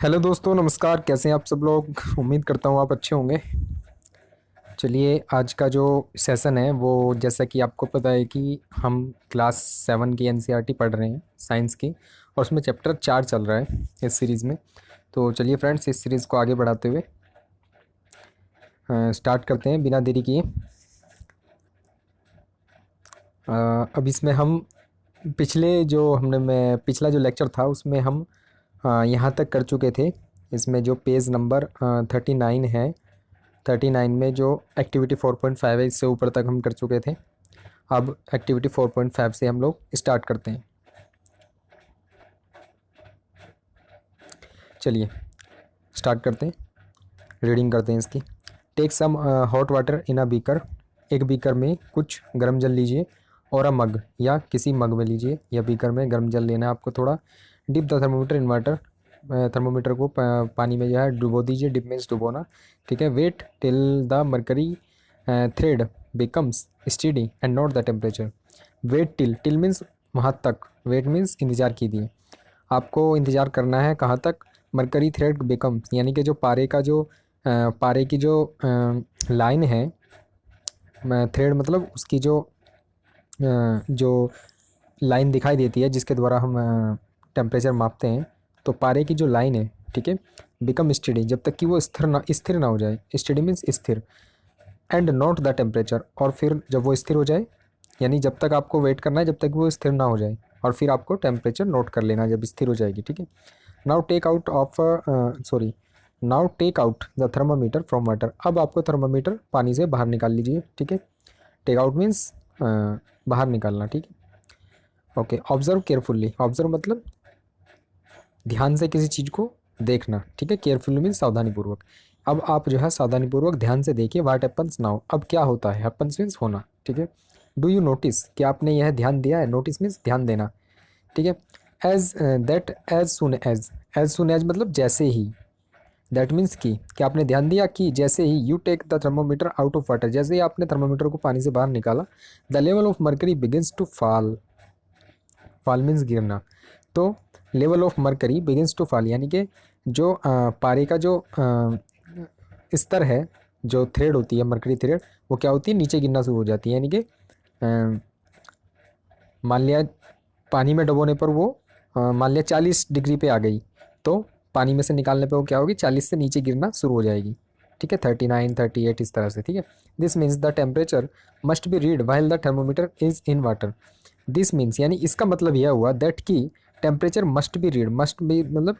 Hello दोस्तों, नमस्कार। कैसे हैं आप सब लोग? उम्मीद करता हूँ आप अच्छे होंगे। चलिए, आज का जो सेशन है वो, जैसा कि आपको पता है कि हम क्लास 7 की एनसीईआरटी पढ़ रहे हैं साइंस की, और उसमें चैप्टर 4 चल रहा है इस सीरीज़ में। तो चलिए फ्रेंड्स, इस सीरीज़ को आगे बढ़ाते हुए स्टार्ट करते हैं बिना देरी किए। अब इसमें हम पिछला जो लेक्चर था उसमें हम यहाँ तक कर चुके थे। इसमें जो पेज नंबर 39 है, 39 में जो एक्टिविटी 4.5 है, इससे ऊपर तक हम कर चुके थे। अब एक्टिविटी 4.5 से हम लोग स्टार्ट करते हैं। चलिए स्टार्ट करते हैं, रीडिंग करते हैं इसकी। Take some hot water in a beaker. एक बीकर में कुछ गर्म जल लीजिए, और अ मग, या किसी मग में लीजिए, या बीकर में गर्म जल लेना है आपको थोड़ा। Dip the thermometer in water. Thermometer को पानी में जो है डुबो दीजिए। डिप मीन्स डुबोना, ठीक है। Wait till the mercury thread becomes steady and note the temperature. Wait till, till means वहाँ तक, वेट मीन्स इंतज़ार कीजिए। आपको इंतज़ार करना है कहाँ तक? मरकरी थ्रेड बिकम, यानी कि जो पारे की जो लाइन है, थ्रेड मतलब उसकी जो लाइन दिखाई देती है जिसके द्वारा हम टेम्परेचर मापते हैं, तो पारे की जो लाइन है, ठीक है, बिकम स्टडी, जब तक कि वो स्थिर ना हो जाए। स्टडी मीन्स स्थिर। एंड नोट द टेम्परेचर, और फिर जब वो स्थिर हो जाए, यानी जब तक आपको वेट करना है जब तक वो स्थिर ना हो जाए, और फिर आपको टेम्परेचर नोट कर लेना जब स्थिर हो जाएगी, ठीक है। Now take out of sorry now take out the thermometer from water. अब आपको थर्मामीटर पानी से बाहर निकाल लीजिए, ठीक है। टेक आउट मीन्स बाहर निकालना, ठीक है। Okay, observe carefully. ऑब्जर्व मतलब ध्यान से किसी चीज़ को देखना, ठीक है। केयरफुली मीन्स सावधानीपूर्वक। अब आप जो है सावधानीपूर्वक ध्यान से देखिए। वाट हैपन्स नाउ, अब क्या होता है? हैपन्स मीन्स होना, ठीक है। डू यू नोटिस, क्या आपने यह ध्यान दिया है? नोटिस मीन्स ध्यान देना, ठीक है। As that as soon as मतलब जैसे ही। दैट मीन्स कि क्या आपने ध्यान दिया कि जैसे ही। You take the thermometer out of water, जैसे ही आपने थर्मोमीटर को पानी से बाहर निकाला। The level of mercury begins to fall. Fall means गिरना। तो level of mercury begins to fall, यानी कि जो पारे का जो स्तर है, जो थ्रेड होती है मर्करी थ्रेड, वो क्या होती है? नीचे गिरना शुरू हो जाती है। यानी कि मान लिया पानी में डुबोने पर वो मान लिया 40 डिग्री पे आ गई, तो पानी में से निकालने पे वो क्या होगी? 40 से नीचे गिरना शुरू हो जाएगी, ठीक है। 39, 38 इस तरह से, ठीक है। This means the temperature must be read while the thermometer is in water. This means यानी इसका मतलब यह हुआ दैट की temperature must be read, must be मतलब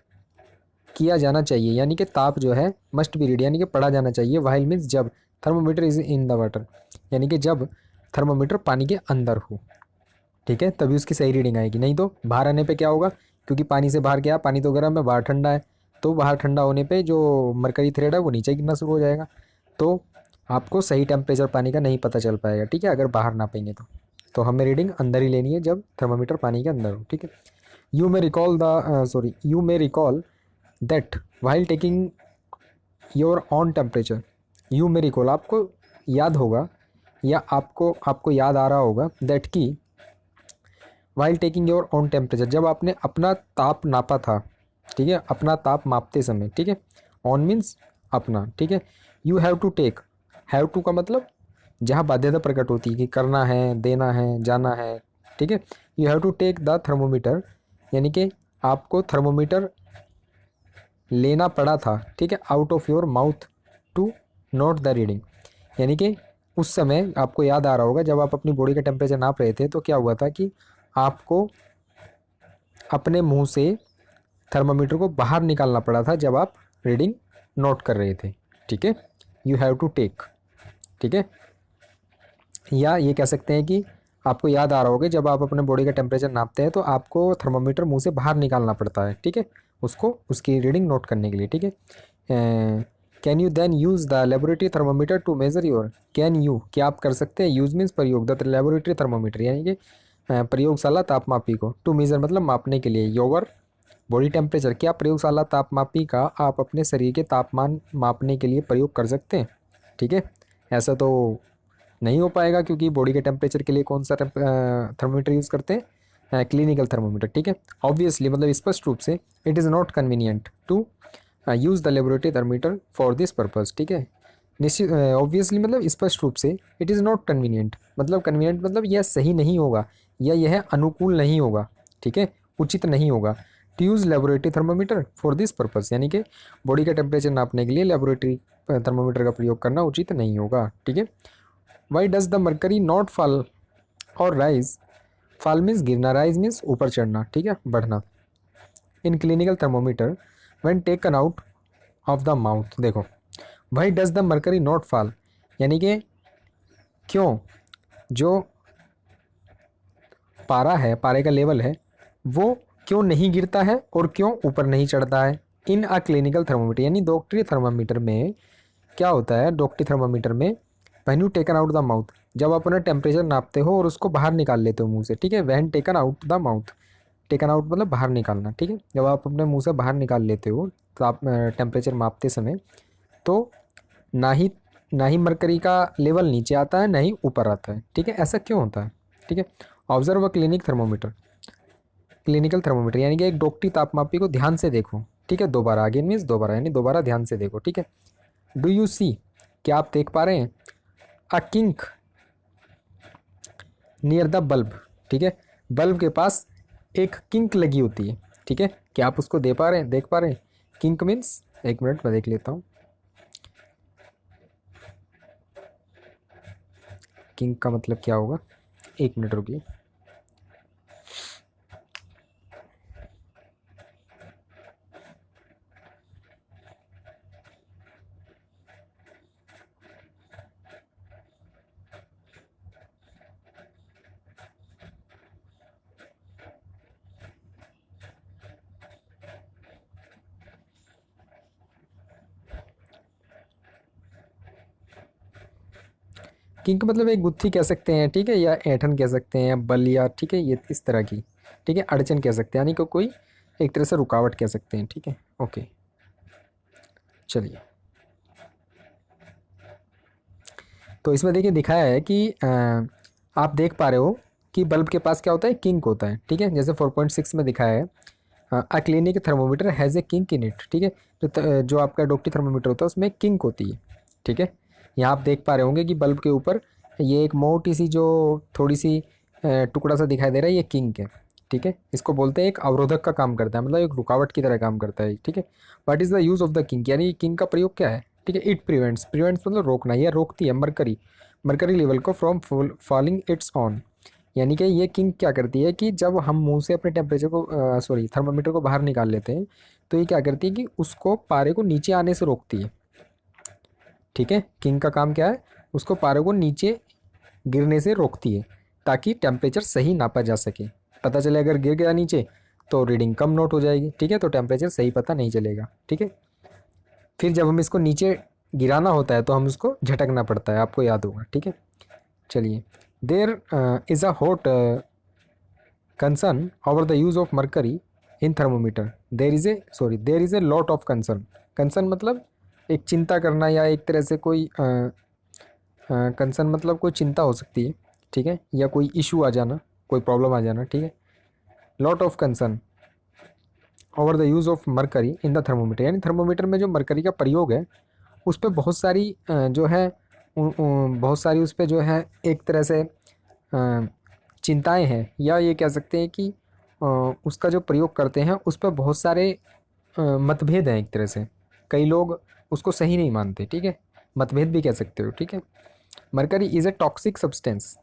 किया जाना चाहिए, यानी कि ताप जो है मस्ट बी रीड यानी कि पढ़ा जाना चाहिए। वाइल मीन्स जब, thermometer is in the water, यानी कि जब थर्मोमीटर पानी के अंदर हो, ठीक है, तभी उसकी सही रीडिंग आएगी। नहीं तो बाहर आने पे क्या होगा? क्योंकि पानी से बाहर गया, पानी तो गर्म है, बाहर ठंडा है, तो बाहर ठंडा होने पे जो मरकरी थ्रेड है वो नीचे गिरना शुरू हो जाएगा। तो आपको सही टेम्परेचर पानी का नहीं पता चल पाएगा, ठीक है, अगर बाहर नापेंगे तो हमें रीडिंग अंदर ही लेनी है जब थर्मामीटर पानी के अंदर हो, ठीक है। You may recall that while taking your on temperature. You may recall, आपको याद होगा, या आपको याद आ रहा होगा दैट की while taking your on temperature, जब आपने अपना ताप नापा था, ठीक है, अपना ताप मापते समय, ठीक है। ऑन मीन्स अपना, ठीक है। You have to take, have to का मतलब जहाँ बाध्यता प्रकट होती है कि करना है, देना है, जाना है, ठीक है। You have to take the thermometer, यानी कि आपको थर्मोमीटर लेना पड़ा था, ठीक है, out of your mouth to note the reading. यानी कि उस समय आपको याद आ रहा होगा जब आप अपनी बॉडी का टेम्परेचर नाप रहे थे तो क्या हुआ था कि आपको अपने मुंह से थर्मामीटर को बाहर निकालना पड़ा था जब आप रीडिंग नोट कर रहे थे, ठीक है। यू हैव टू टेक, ठीक है। या ये कह सकते हैं कि आपको याद आ रहा होगा जब आप अपने बॉडी का टेम्परेचर नापते हैं तो आपको थर्मामीटर मुंह से बाहर निकालना पड़ता है, ठीक है, उसको उसकी रीडिंग नोट करने के लिए, ठीक है। Can you then use the laboratory thermometer to measure your. Can you, क्या आप कर सकते हैं? यूज़ मीन्स प्रयोग, द लेबोरेटरी थर्मामीटर यानी कि प्रयोगशाला तापमापी को, टू मेजर मतलब मापने के लिए, योर बॉडी टेम्परेचर, क्या प्रयोगशाला तापमापी का आप अपने शरीर के तापमान मापने के लिए प्रयोग कर सकते हैं, ठीक है। ऐसा तो नहीं हो पाएगा क्योंकि बॉडी के टेम्परेचर के लिए कौन सा थर्मामीटर यूज़ करते हैं? क्लिनिकल थर्मोमीटर, ठीक है। ऑब्वियसली मतलब स्पष्ट रूप से it is not convenient to use the laboratory thermometer for this purpose, ठीक है। निश्चित ऑब्वियसली मतलब स्पष्ट रूप से इट इज़ नॉट कन्वीनियंट, मतलब कन्वीनियंट मतलब यह सही नहीं होगा या यह अनुकूल नहीं होगा, ठीक है, उचित नहीं होगा to use laboratory thermometer for this purpose, यानी कि बॉडी का टेम्परेचर नापने के लिए लेबोरेटरी थर्मोमीटर का प्रयोग करना उचित नहीं होगा, ठीक है। Why does the mercury not fall और राइज, फॉल मीन्स गिरना, राइज मीन्स ऊपर चढ़ना, ठीक है, बढ़ना। In clinical thermometer when taken out of the mouth, देखो why does the mercury not fall, यानी कि क्यों जो पारा है, पारे का लेवल है, वो क्यों नहीं गिरता है और क्यों ऊपर नहीं चढ़ता है। इन अ क्लिनिकल थर्मोमीटर, यानी डॉक्टरी थर्मामीटर में क्या होता है, डॉक्टरी थर्मामीटर में when you taken out the mouth, जब आप अपना टेम्परेचर नापते हो और उसको बाहर निकाल लेते हो मुंह से, ठीक है। When taken out the mouth, taken out मतलब बाहर निकालना, ठीक है। जब आप अपने मुंह से बाहर निकाल लेते हो तो आप टेम्परेचर मापते समय, तो ना ही मरकरी का लेवल नीचे आता है ना ही ऊपर आता है, ठीक है। ऐसा क्यों होता है, ठीक है। Observe a clinic thermometer, clinical thermometer यानी कि एक डॉक्टरी तापमापी को ध्यान से देखो, ठीक है। दोबारा, अगेन मीन्स दोबारा, यानी दोबारा ध्यान से देखो, ठीक है। डू यू सी, क्या आप देख पा रहे हैं, अ किंक नियर द बल्ब, ठीक है। बल्ब के पास एक किंक लगी होती है, ठीक है। क्या आप उसको देख पा रहे हैं। किंक मीन्स, एक मिनट मैं देख लेता हूँ, किंक का मतलब क्या होगा, एक मिनट रुकिए। किंक मतलब एक गुत्थी कह सकते हैं, ठीक है, या ऐंठन कह सकते हैं, या बल, या ठीक है, ये इस तरह की, ठीक है, अड़चन कह सकते हैं, यानी कि कोई एक तरह से रुकावट कह सकते हैं, ठीक है। ओके, चलिए। तो इसमें देखिए दिखाया है कि आप देख पा रहे हो कि बल्ब के पास क्या होता है, किंक होता है, ठीक है। जैसे 4.6 में दिखाया है, a clinic thermometer has a kink in it, ठीक है। जो आपका डॉक्टरी थर्मोमीटर होता है उसमें किंक होती है, ठीक है। यहाँ आप देख पा रहे होंगे कि बल्ब के ऊपर ये एक मोटी सी जो थोड़ी सी टुकड़ा सा दिखाई दे रहा है, ये किंक है, ठीक है। इसको बोलते हैं एक अवरोधक का काम करता है, मतलब एक रुकावट की तरह काम करता है, ठीक है। What is the use of the kink, यानी किंक का प्रयोग क्या है, ठीक है। इट प्रिवेंट्स, प्रिवेंट्स मतलब रोकना, यह रोकती है मरकरी लेवल को फ्रॉम फॉलिंग इट्स ऑन, यानी कि ये किंक क्या करती है कि जब हम मुंह से अपने टेम्परेचर को सॉरी थर्मामीटर को बाहर निकाल लेते हैं, तो ये क्या करती है कि उसको पारे को नीचे आने से रोकती है, ठीक है। किंक का काम क्या है, उसको पारे को नीचे गिरने से रोकती है, ताकि टेम्परेचर सही नापा जा सके। पता चले अगर गिर गया नीचे तो रीडिंग कम नोट हो जाएगी, ठीक है, तो टेम्परेचर सही पता नहीं चलेगा, ठीक है। फिर जब हम इसको नीचे गिराना होता है तो हम उसको झटकना पड़ता है, आपको याद होगा, ठीक है। चलिए, there is a hot concern over the use of mercury in thermometer, there is a lot of concern मतलब एक चिंता करना, या एक तरह से कोई कंसर्न मतलब कोई चिंता हो सकती है, ठीक है, या कोई इशू आ जाना, कोई प्रॉब्लम आ जाना, ठीक है। Lot of concern over the use of mercury in the thermometer, यानी थर्मोमीटर में जो मरकरी का प्रयोग है उस पर बहुत सारी जो है बहुत सारी उस पर जो है एक तरह से चिंताएं हैं, या ये कह सकते हैं कि उसका जो प्रयोग करते हैं उस पर बहुत सारे मतभेद हैं एक तरह से, कई लोग उसको सही नहीं मानते, ठीक है, मतभेद भी कह सकते हो, ठीक है। Mercury is a toxic substance,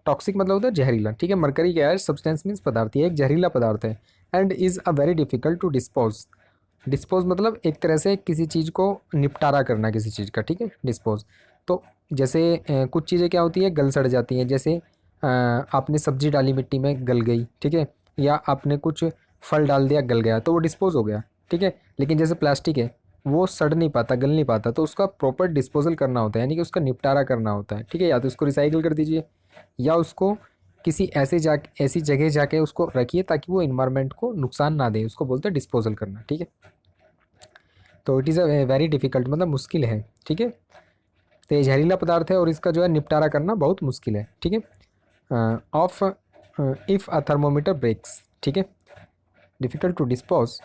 toxic मतलब होता है जहरीला, ठीक है। मरकरी क्या है, सब्सटेंस मीन्स पदार्थ, ये एक जहरीला पदार्थ है। And is a very difficult to dispose, dispose मतलब एक तरह से किसी चीज़ को निपटारा करना किसी चीज़ का, ठीक है, डिस्पोज। तो जैसे कुछ चीज़ें क्या होती है, गल सड़ जाती हैं, जैसे आपने सब्जी डाली मिट्टी में गल गई, ठीक है, या आपने कुछ फल डाल दिया गल गया तो वो डिस्पोज हो गया, ठीक है। लेकिन जैसे प्लास्टिक है वो सड़ नहीं पाता, गल नहीं पाता, तो उसका प्रॉपर डिस्पोजल करना होता है, यानी कि उसका निपटारा करना होता है, ठीक है। या तो उसको रिसाइकिल कर दीजिए, या उसको किसी ऐसी जगह जाके उसको रखिए ताकि वो इन्वायरमेंट को नुकसान ना दे, उसको बोलते हैं डिस्पोजल करना, ठीक है। तो it is a very difficult मतलब मुश्किल है, ठीक है। तो ये जहरीला पदार्थ है और इसका जो है निपटारा करना बहुत मुश्किल है, ठीक है। Of if a thermometer breaks, ठीक है, difficult to dispose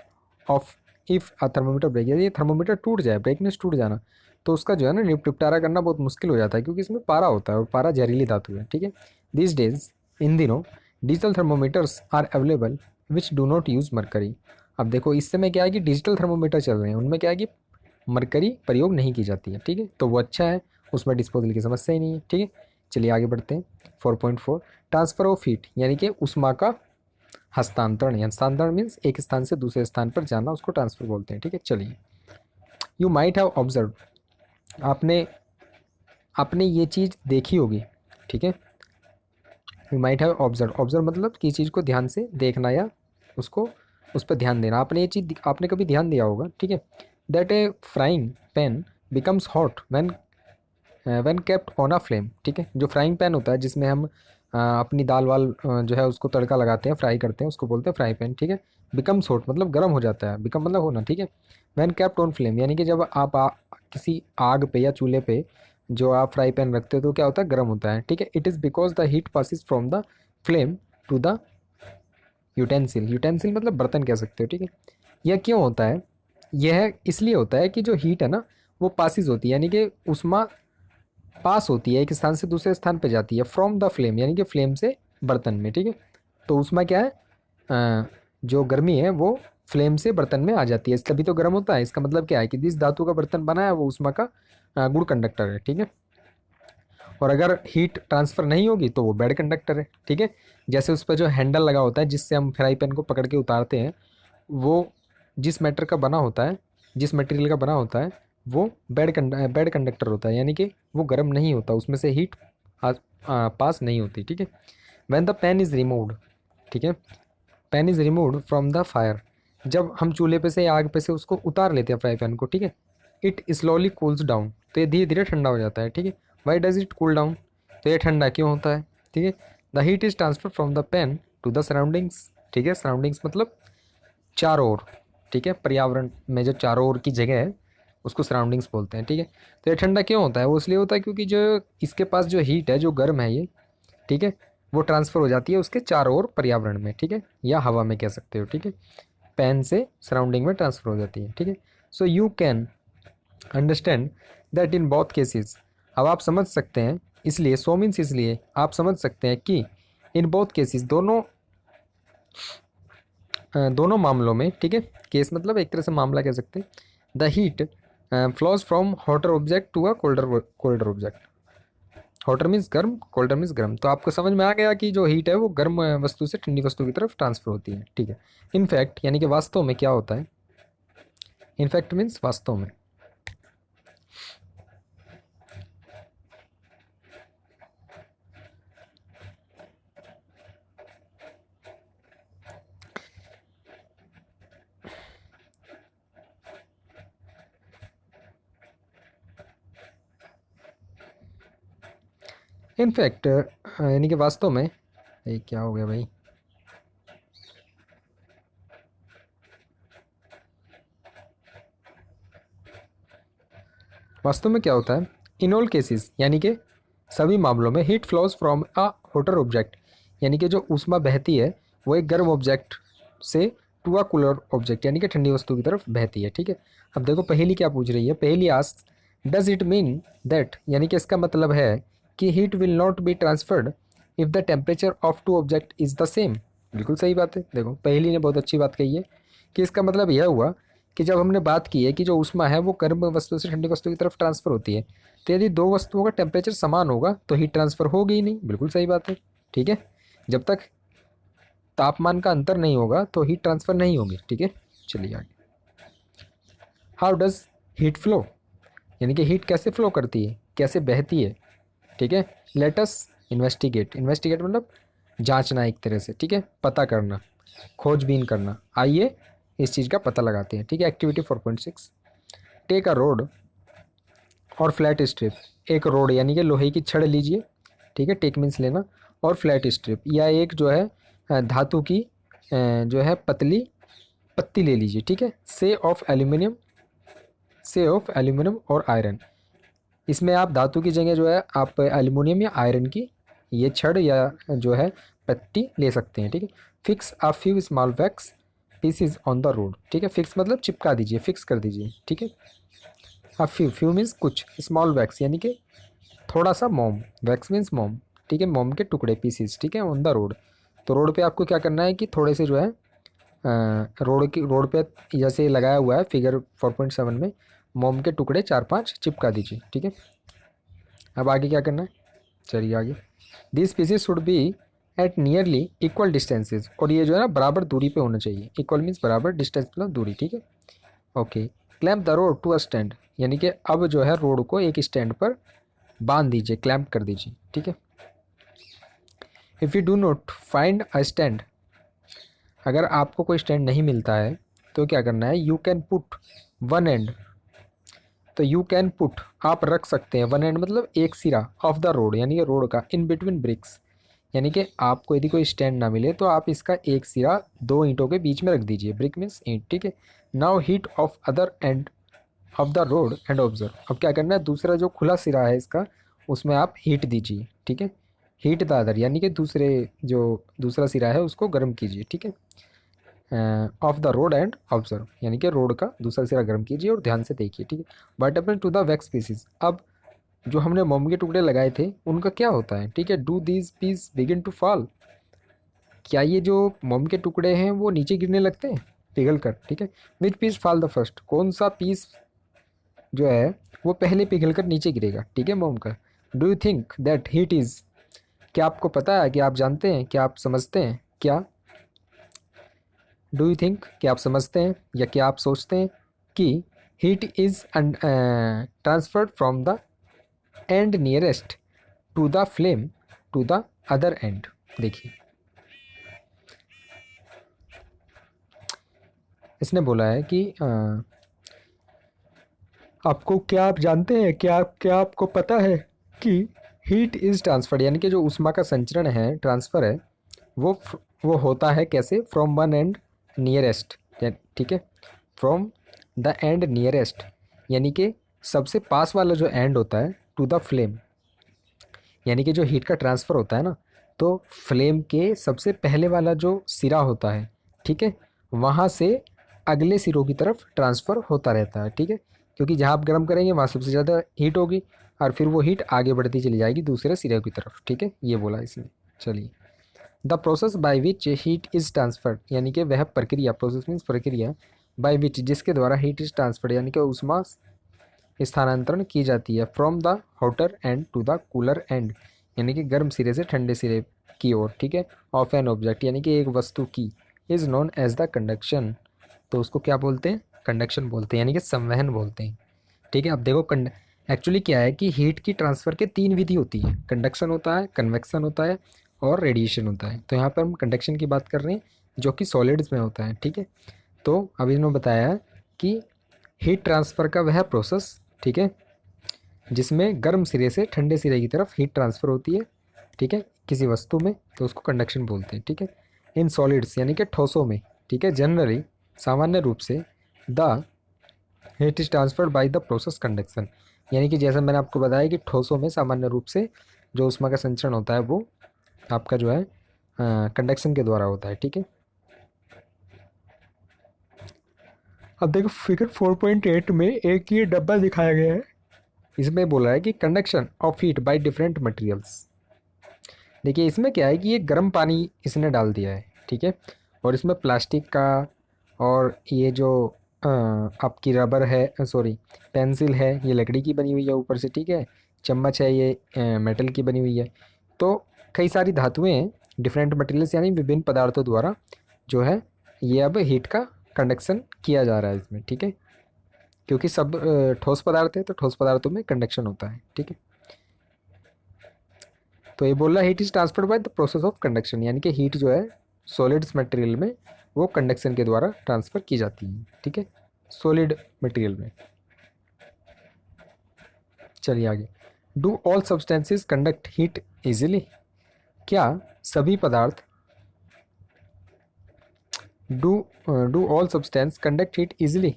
of if a thermometer break, यदि थर्मोमीटर टूट जाए, ब्रेकनेस टूट जाना, तो उसका जो है ना निपटारा करना बहुत मुश्किल हो जाता है, क्योंकि इसमें पारा होता है और पारा जहरीली धातु है, ठीक है। दिस डेज, इन दिनों, digital thermometers are available which do not use mercury. अब देखो इस समय क्या है कि डिजिटल थर्मोमीटर चल रहे हैं, उनमें क्या है कि मरकरी प्रयोग नहीं की जाती है, ठीक है, तो वो अच्छा है, उसमें डिस्पोजल की समस्या ही नहीं है, ठीक है। चलिए आगे बढ़ते हैं। 4.4, ट्रांसफर ऑफ हीट, यानी कि उष्मा का हस्तांतरण, हस्तांतरण मीन्स एक स्थान से दूसरे स्थान पर जाना, उसको ट्रांसफर बोलते हैं, ठीक है। चलिए, यू माइट हैव ऑब्जर्व, आपने आपने ये चीज़ देखी होगी, ठीक है। You might have observe, observe मतलब किसी चीज़ को ध्यान से देखना या उसको उस पर ध्यान देना, आपने ये चीज़ आपने कभी ध्यान दिया होगा, ठीक है। That A frying pan becomes hot when kept on a flame, ठीक है। जो फ्राइंग पैन होता है जिसमें हम अपनी दाल वाल जो है उसको तड़का लगाते हैं, फ्राई करते हैं, उसको बोलते हैं फ्राई पैन, ठीक है। बिकम्स हॉट मतलब गर्म हो जाता है, बिकम मतलब होना, ठीक है। व्हेन केप्ट ऑन फ्लेम, यानी कि जब आप किसी आग पे या चूल्हे पे जो आप फ्राई पैन रखते हो तो क्या होता है, गर्म होता है, ठीक है। It is because the heat passes from the flame to the utensil, utensil मतलब बर्तन कह सकते हो, ठीक है। यह क्यों होता है, यह इसलिए होता है कि जो हीट है ना वो पासिस होती है, यानी कि उष्मा पास होती है, एक स्थान से दूसरे स्थान पर जाती है, फ्रॉम द फ्लेम यानी कि फ्लेम से बर्तन में, ठीक है। तो उसमें क्या है, जो गर्मी है वो फ्लेम से बर्तन में आ जाती है, तभी तो गर्म होता है। इसका मतलब क्या है कि जिस धातु का बर्तन बना है वो उष्मा का गुड कंडक्टर है, ठीक है। और अगर हीट ट्रांसफ़र नहीं होगी तो वो बैड कंडक्टर है, ठीक है। जैसे उस पर जो हैंडल लगा होता है जिससे हम फ्राई पैन को पकड़ के उतारते हैं, वो जिस मैटर का बना होता है, जिस मटेरियल का बना होता है, वो बैड कंडक्टर होता है, यानी कि वो गर्म नहीं होता, उसमें से हीट पास नहीं होती, ठीक है। When the pan is removed, ठीक है, pan is removed from the fire, जब हम चूल्हे पे से या आग पे से उसको उतार लेते हैं फ्राई पैन को, ठीक है। इट स्लोली कूल्स डाउन, तो ये धीरे धीरे ठंडा हो जाता है, ठीक है। Why does it cool down, तो ये ठंडा क्यों होता है, ठीक है। The heat is transfer from the pan to the surroundings, ठीक है। सराउंडिंग्स मतलब चारों ओर, ठीक है, पर्यावरण में जो चारों ओर की जगह है उसको सराउंडिंग्स बोलते हैं, ठीक है। तो ये ठंडा क्यों होता है, वो इसलिए होता है क्योंकि जो इसके पास जो हीट है, जो गर्म है ये, ठीक है, वो ट्रांसफ़र हो जाती है उसके चारों ओर पर्यावरण में, ठीक है, या हवा में कह सकते हो, ठीक है। पैन से सराउंडिंग में ट्रांसफ़र हो जाती है, ठीक है। So you can understand that in both cases, अब आप समझ सकते हैं, इसलिए सो मीन्स इसलिए आप समझ सकते हैं कि इन बोथ केसेस, दोनों मामलों में, ठीक है। केस मतलब एक तरह से मामला कह सकते हैं। The heat flows from hotter object to a colder object, hotter means गर्म, कोल्डर मीन्स गर्म, तो आपको समझ में आ गया कि जो हीट है वो गर्म वस्तु से ठंडी वस्तु की तरफ ट्रांसफर होती है, ठीक है। इनफैक्ट यानी कि वास्तव में क्या होता है, इनफैक्ट मीन्स वास्तव में, इनफैक्ट यानी कि वास्तव में, ये क्या हो गया भाई, वास्तव में क्या होता है, इन ऑल केसेस यानी कि सभी मामलों में, heat flows from a hotter object, यानी कि जो ऊष्मा बहती है वो एक गर्म ऑब्जेक्ट से टू अ कूलर ऑब्जेक्ट, यानी कि ठंडी वस्तु की तरफ बहती है, ठीक है। अब देखो पहेली क्या पूछ रही है, पहेली ask does it mean that, यानी कि इसका मतलब है कि heat will not be transferred if the temperature of two object is the same. बिल्कुल सही बात है, देखो पहेली ने बहुत अच्छी बात कही है कि इसका मतलब यह हुआ कि जब हमने बात की है कि जो ऊष्मा है वो गर्म वस्तु से ठंडी वस्तु की तरफ ट्रांसफर होती है, तो यदि दो वस्तुओं का टेम्परेचर समान होगा तो हीट ट्रांसफर होगी ही नहीं, बिल्कुल सही बात है, ठीक है। जब तक तापमान का अंतर नहीं होगा तो हीट ट्रांसफर नहीं होगी, ठीक है। चलिए आगे, हाउ डज हीट फ्लो, यानी कि हीट कैसे फ्लो करती है, कैसे बहती है, ठीक है। लेटस इन्वेस्टिगेट, इन्वेस्टिगेट मतलब जांचना एक तरह से, ठीक है, पता करना, खोजबीन करना, आइए इस चीज़ का पता लगाते हैं, ठीक है। एक्टिविटी 4.6, टेक अ रोड और फ्लैट स्ट्रिप, एक रोड यानी कि लोहे की छड़ लीजिए, ठीक है, टेक मीन्स लेना, और फ्लैट स्ट्रिप या एक जो है धातु की जो है पतली पत्ती ले लीजिए, ठीक है। से ऑफ एल्यूमिनियम और आयरन, इसमें आप धातु की जगह जो है आप एल्यूमिनियम या आयरन की ये छड़ या जो है पट्टी ले सकते हैं, ठीक है। Fix a few small wax pieces on the rod, ठीक है। फिक्स मतलब चिपका दीजिए, फिक्स कर दीजिए, ठीक है। अ फ्यू, फ्यू मीन्स कुछ, स्मॉल वैक्स यानी कि थोड़ा सा मोम, वैक्स मीन्स मोम, ठीक है। मोम के टुकड़े, पीसीज, ठीक है, ऑन द रोड। तो रोड पे आपको क्या करना है कि थोड़े से जो है रोड पे जैसे लगाया हुआ है फिगर 4.7 में, मोम के टुकड़े 4-5 चिपका दीजिए, ठीक है। अब आगे क्या करना है, चलिए आगे। This species should be at nearly equal distances, और ये जो है ना बराबर दूरी पे होना चाहिए। इक्वल मीन्स बराबर, डिस्टेंस मतलब दूरी, ठीक है। Okay. Clamp the rod to a stand, यानी कि अब जो है रोड को एक स्टैंड पर बांध दीजिए, क्लैम्प कर दीजिए, ठीक है। If you do not find a stand, अगर आपको कोई स्टैंड नहीं मिलता है तो क्या करना है, you can put one and, तो यू कैन पुट आप रख सकते हैं, वन एंड मतलब एक सिरा, ऑफ द रोड यानी कि रोड का, इन बिटवीन ब्रिक्स, यानी कि आपको यदि कोई स्टैंड ना मिले तो आप इसका एक सिरा दो ईंटों के बीच में रख दीजिए, ब्रिक मीन्स ईंट, ठीक है। Now heat of other end of the road and observe, अब क्या करना है, दूसरा जो खुला सिरा है इसका उसमें आप हीट दीजिए, ठीक है। हीट द अदर यानी कि दूसरे जो दूसरा सिरा है उसको गर्म कीजिए, ठीक है। Of the road and observe यानी कि रोड का दूसरा सिरा गर्म कीजिए और ध्यान से देखिए, ठीक है। But upon to the wax pieces, अब जो हमने मोम के टुकड़े लगाए थे उनका क्या होता है, ठीक है। Do these piece begin to fall, क्या ये जो मोम के टुकड़े हैं वो नीचे गिरने लगते हैं पिघल कर, ठीक है। विच पीस फॉल द फर्स्ट, कौन सा पीस जो है वो पहले पिघल कर नीचे गिरेगा, ठीक है, मोम का। Do you think that heat is, क्या आपको पता है, क्या आप जानते हैं, क्या आप समझते हैं, क्या डू यू थिंक, क्या आप समझते हैं या क्या आप सोचते हैं कि heat is transferred from the end nearest to the flame to the other end. देखिए इसने बोला है कि आपको, क्या आप जानते हैं, क्या आपको पता है कि हीट इज़ ट्रांसफर्ड यानी कि जो ऊष्मा का संचरण है, ट्रांसफ़र है, वो वो होता है कैसे, फ्रॉम वन एंड नियरेस्ट, ठीक है, फ्रॉम द एंड नियरेस्ट यानी कि सबसे पास वाला जो एंड होता है, टू द फ्लेम यानी कि जो हीट का ट्रांसफ़र होता है ना, तो फ्लेम के सबसे पहले वाला जो सिरा होता है, ठीक है, वहाँ से अगले सिरों की तरफ ट्रांसफ़र होता रहता है, ठीक है। क्योंकि जहाँ आप गर्म करेंगे वहाँ सबसे ज़्यादा हीट होगी और फिर वो हीट आगे बढ़ती चली जाएगी दूसरे सिरे की तरफ, ठीक है, ये बोला इसने। चलिए, the process by which heat is transferred यानी कि वह प्रक्रिया, प्रोसेस मीन्स प्रक्रिया, बाय विच जिसके द्वारा हीट इज़ ट्रांसफर्ड यानी कि ऊष्मा स्थानांतरण की जाती है, from the hotter end to the cooler end यानी कि गर्म सिरे से ठंडे सिरे की ओर, ठीक है, ऑफ एन ऑब्जेक्ट यानी कि एक वस्तु की, is known as the conduction, तो उसको क्या बोलते हैं, कंडक्शन बोलते हैं यानी कि संवहन बोलते हैं, ठीक है। अब देखो एक्चुअली क्या है कि हीट की ट्रांसफ़र के तीन विधि होती है, कंडक्शन होता है, कन्वेक्शन होता है और रेडिएशन होता है। तो यहाँ पर हम कंडक्शन की बात कर रहे हैं जो कि सॉलिड्स में होता है, ठीक है। तो अभी इन्होंने बताया कि हीट ट्रांसफ़र का वह प्रोसेस, ठीक है, जिसमें गर्म सिरे से ठंडे सिरे की तरफ हीट ट्रांसफ़र होती है, ठीक है, किसी वस्तु में, तो उसको कंडक्शन बोलते हैं, ठीक है। इन सॉलिड्स यानी कि ठोसों में, ठीक है, जनरली सामान्य रूप से the heat is transferred by the process conduction यानी कि जैसा मैंने आपको बताया कि ठोसों में सामान्य रूप से जो ऊष्मा का संचरण होता है वो आपका जो है कंडक्शन के द्वारा होता है, ठीक है। अब देखो फिगर 4.8 में एक ये डब्बा दिखाया गया है, इसमें बोला है कि conduction of heat by different materials. देखिए इसमें क्या है कि ये गर्म पानी इसने डाल दिया है, ठीक है, और इसमें प्लास्टिक का और ये जो आपकी रबर है, सॉरी पेंसिल है, ये लकड़ी की बनी हुई है ऊपर से, ठीक है, चम्मच है ये मेटल की बनी हुई है। तो कई सारी धातुएं हैं, डिफरेंट मटेरियल्स यानी विभिन्न पदार्थों द्वारा जो है ये अब हीट का कंडक्शन किया जा रहा है इसमें, ठीक है, क्योंकि सब ठोस पदार्थ है तो ठोस पदार्थों में कंडक्शन होता है, ठीक है। तो ये बोल रहा है heat is transferred by the process of conduction यानी कि हीट जो है सॉलिड्स मटेरियल में वो कंडक्शन के द्वारा ट्रांसफ़र की जाती है, ठीक है, सॉलिड मटेरियल में। चलिए आगे, do all substances conduct heat easily, क्या सभी पदार्थ do all substance conduct heat easily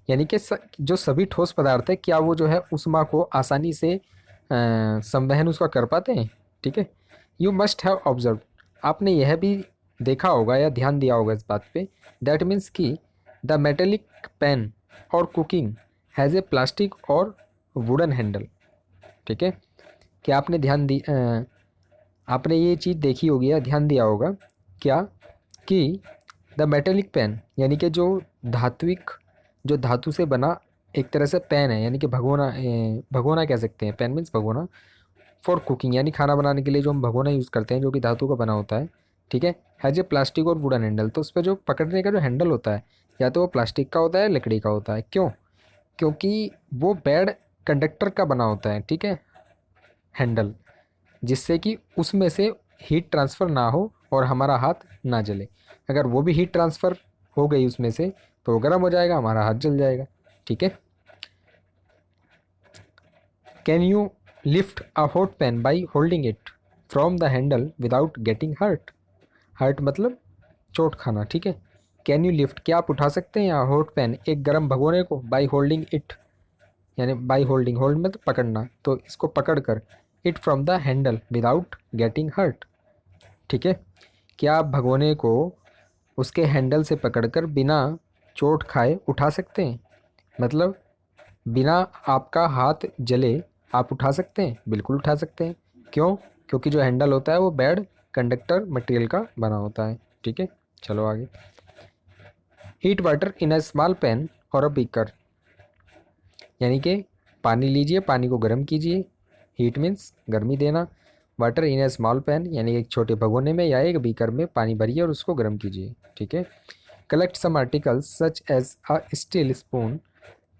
यानी कि जो सभी ठोस पदार्थ है क्या वो जो है ऊष्मा को आसानी से संवहन उसका कर पाते हैं, ठीक है। यू मस्ट हैव ऑब्जर्व, आपने यह भी देखा होगा या ध्यान दिया होगा इस बात पे, दैट मीन्स कि द मेटेलिक पैन और कुकिंग हैज़ ए प्लास्टिक और वुडन हैंडल। ठीक है, क्या आपने आपने ये चीज़ देखी होगी या ध्यान दिया होगा क्या कि द मेटेलिक पैन यानी कि जो धातु से बना एक तरह से पैन है, यानी कि भगोना, भगोना कह सकते हैं, पैन मीन्स भगोना, फॉर कुकिंग यानी खाना बनाने के लिए जो हम भगोना यूज़ करते हैं जो कि धातु का बना होता है। ठीक है, हैज ए प्लास्टिक और वुडन हैंडल, तो उस पर जो पकड़ने का जो हैंडल होता है या तो वो प्लास्टिक का होता है लकड़ी का होता है। क्यों? क्योंकि वो बेड कंडक्टर का बना होता है। ठीक है, हैंडल, जिससे कि उसमें से हीट ट्रांसफ़र ना हो और हमारा हाथ ना जले। अगर वो भी हीट ट्रांसफ़र हो गई उसमें से तो वो गर्म हो जाएगा, हमारा हाथ जल जाएगा। ठीक है, can you lift a hot pan by holding it from the handle without getting hurt. Hurt मतलब चोट खाना। ठीक है, कैन यू लिफ्ट, क्या आप उठा सकते हैं यहाँ हॉट पैन, एक गर्म भगोने को, बाई होल्डिंग इट, यानी बाई होल्डिंग, होल्ड मतलब पकड़ना, तो इसको पकड़ कर, it from the handle without getting hurt. ठीक है, क्या आप भगोने को उसके हैंडल से पकड़कर बिना चोट खाए उठा सकते हैं, मतलब बिना आपका हाथ जले आप उठा सकते हैं? बिल्कुल उठा सकते हैं। क्यों? क्योंकि जो हैंडल होता है वो बेड कंडक्टर मटेरियल का बना होता है। ठीक है, चलो आगे। Heat water in a small pan और अ बीकर, यानी कि पानी लीजिए, पानी को गर्म कीजिए, हीट मीन्स गर्मी देना, water in A small pan यानी एक छोटे भगोने में या एक बीकर में पानी भरिए और उसको गर्म कीजिए। ठीक है, collect some articles such as a steel spoon,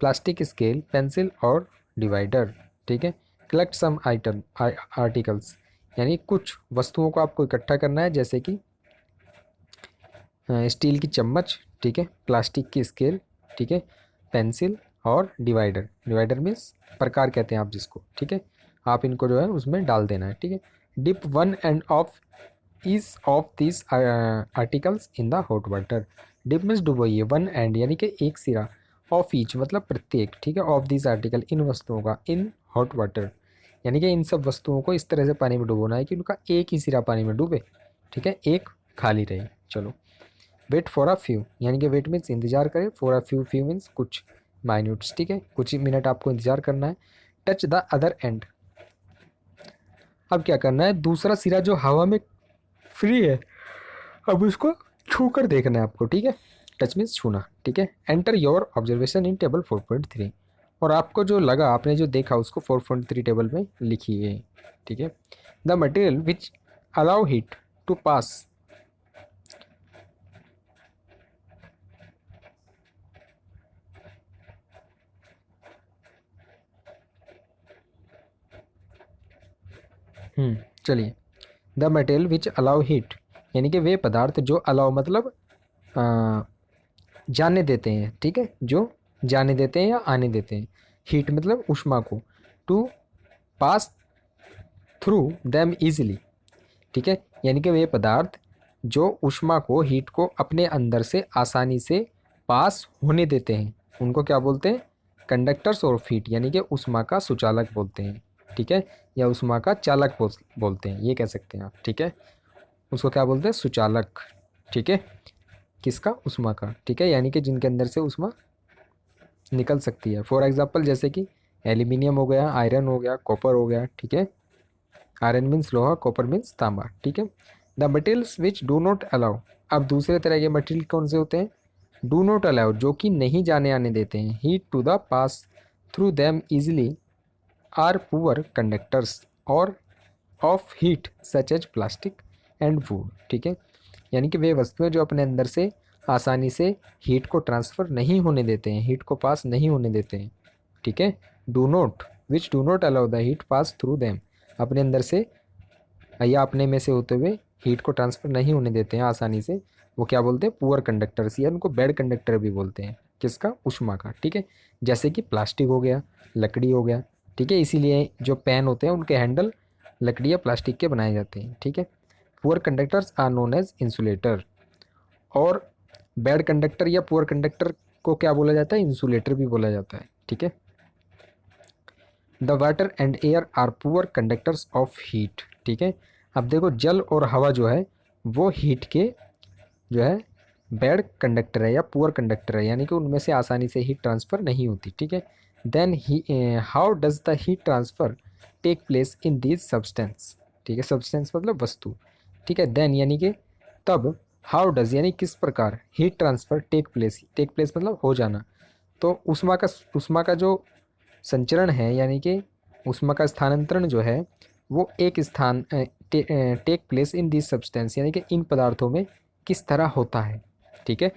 plastic scale, pencil और डिवाइडर। ठीक है, कलेक्ट सम आइटम आर्टिकल्स यानी कुछ वस्तुओं को आपको इकट्ठा करना है, जैसे कि स्टील की चम्मच, ठीक है, प्लास्टिक की स्केल, ठीक है, पेंसिल और डिवाइडर। डिवाइडर मीन्स प्रकार कहते हैं आप जिसको। ठीक है, आप इनको जो है उसमें डाल देना है। ठीक है, dip one end of each of this articles in the hot water. Dip means डुबोइए, वन एंड यानी कि एक सिरा, ऑफ ईच मतलब प्रत्येक, ठीक है, ऑफ दिस आर्टिकल इन वस्तुओं का, इन हॉट वाटर यानी कि इन सब वस्तुओं को इस तरह से पानी में डुबोना है कि उनका एक ही सिरा पानी में डूबे। ठीक है, एक खाली रहे। चलो, वेट फॉर अ फ्यू यानी कि वेट मीन्स इंतजार करें, for a few, few means कुछ माइन्यूट्स। ठीक है, कुछ ही मिनट आपको इंतजार करना है। टच द अदर एंड, अब क्या करना है, दूसरा सिरा जो हवा में फ्री है अब उसको छू कर देखना है आपको। ठीक है, टच मीन्स छूना। ठीक है, enter your observation in table 4.3, और आपको जो लगा, आपने जो देखा उसको 4.3 टेबल में लिखिए। ठीक है, the material which allow heat to pass, चलिए, the material which allow heat यानी कि वे पदार्थ जो अलाउ मतलब आ, जाने देते हैं। ठीक है, जो जाने देते हैं या आने देते हैं, हीट मतलब ऊष्मा को, to pass through them easily. ठीक है, यानी कि वे पदार्थ जो ऊष्मा को, हीट को अपने अंदर से आसानी से पास होने देते हैं उनको क्या बोलते हैं? कंडक्टर्स ऑफ हीट यानी कि ऊष्मा का सुचालक बोलते हैं। ठीक है, या ऊष्मा का चालक बोलते हैं, ये कह सकते हैं आप। ठीक है, उसको क्या बोलते हैं? सुचालक। ठीक है, किसका? ऊष्मा का। ठीक है, यानी कि जिनके अंदर से ऊष्मा निकल सकती है। फॉर एग्जाम्पल जैसे कि एल्यूमिनियम हो गया, आयरन हो गया, कॉपर हो गया। ठीक है, आयरन मीन्स लोहा, कॉपर मीन्स तांबा। ठीक है, the materials which do not allow, अब दूसरे तरह के मटेरियल कौन से होते हैं? डू नॉट अलाउ जो कि नहीं जाने आने देते हैं, heat to the pass through them easily, are poor conductors और of heat such as plastic and wood. ठीक है, यानी कि वे वस्तुएं जो अपने अंदर से आसानी से हीट को ट्रांसफ़र नहीं होने देते हैं, हीट को पास नहीं होने देते हैं। ठीक है, do not which do not allow the heat pass through them, अपने अंदर से या अपने में से होते हुए हीट को ट्रांसफ़र नहीं होने देते हैं आसानी से, वो क्या बोलते हैं? पुअर कंडक्टर्स, या उनको बेड कंडक्टर भी बोलते हैं। किसका? ऊष्मा का। ठीक है, जैसे कि प्लास्टिक हो गया, लकड़ी हो गया। ठीक है, इसीलिए जो पेन होते हैं उनके हैंडल लकड़ी या प्लास्टिक के बनाए जाते हैं। ठीक है, poor conductors are known as insulator, और बेड कंडक्टर या पुअर कंडक्टर को क्या बोला जाता है? इंसुलेटर भी बोला जाता है। ठीक है, the water and air are poor conductors of heat. ठीक है, अब देखो, जल और हवा जो है वो हीट के जो है बैड कंडक्टर है या पुअर कंडक्टर है, यानी कि उनमें से आसानी से हीट ट्रांसफ़र नहीं होती। ठीक है, देन ही how does the heat transfer take place in this substance. ठीक है, सब्सटेंस मतलब वस्तु। ठीक है, देन यानी कि तब, हाउ डज यानी किस प्रकार, हीट ट्रांसफ़र टेक प्लेस मतलब हो जाना। तो उष्मा का जो संचरण है, यानी कि उष्मा का स्थानांतरण जो है वो एक स्थान take place in this substance, यानी कि इन पदार्थों में किस तरह होता है। ठीक है,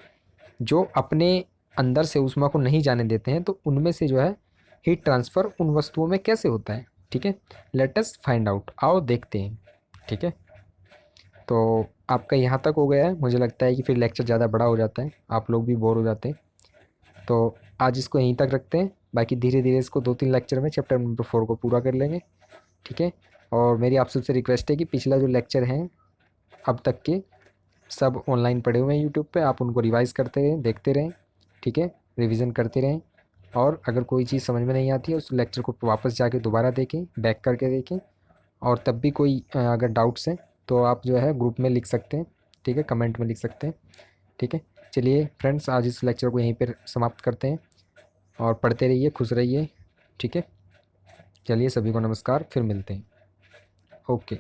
जो अपने अंदर से ऊष्मा को नहीं जाने देते हैं, तो उनमें से जो है हीट ट्रांसफ़र उन वस्तुओं में कैसे होता है। ठीक है, लेट अस फाइंड आउट, आओ देखते हैं। ठीक है, तो आपका यहाँ तक हो गया है। मुझे लगता है कि फिर लेक्चर ज़्यादा बड़ा हो जाता है, आप लोग भी बोर हो जाते हैं। तो आज इसको यहीं तक रखते हैं, बाकी धीरे धीरे इसको 2-3 लेक्चर में चैप्टर नंबर 4 को पूरा कर लेंगे। ठीक है, और मेरी आप सबसे रिक्वेस्ट है कि पिछला जो लेक्चर हैं अब तक के सब ऑनलाइन पड़े हुए हैं यूट्यूब पे, आप उनको रिवाइज़ करते रहें, देखते रहें। ठीक है, रिवीजन करते रहें, और अगर कोई चीज़ समझ में नहीं आती है उस लेक्चर को वापस जाके दोबारा देखें, बैक करके देखें। और तब भी कोई अगर डाउट्स हैं तो आप जो है ग्रुप में लिख सकते हैं। ठीक है, कमेंट में लिख सकते हैं। ठीक है, चलिए फ्रेंड्स, आज इस लेक्चर को यहीं पर समाप्त करते हैं, और पढ़ते रहिए, खुश रहिए। ठीक है, चलिए सभी को नमस्कार, फिर मिलते हैं। ओके।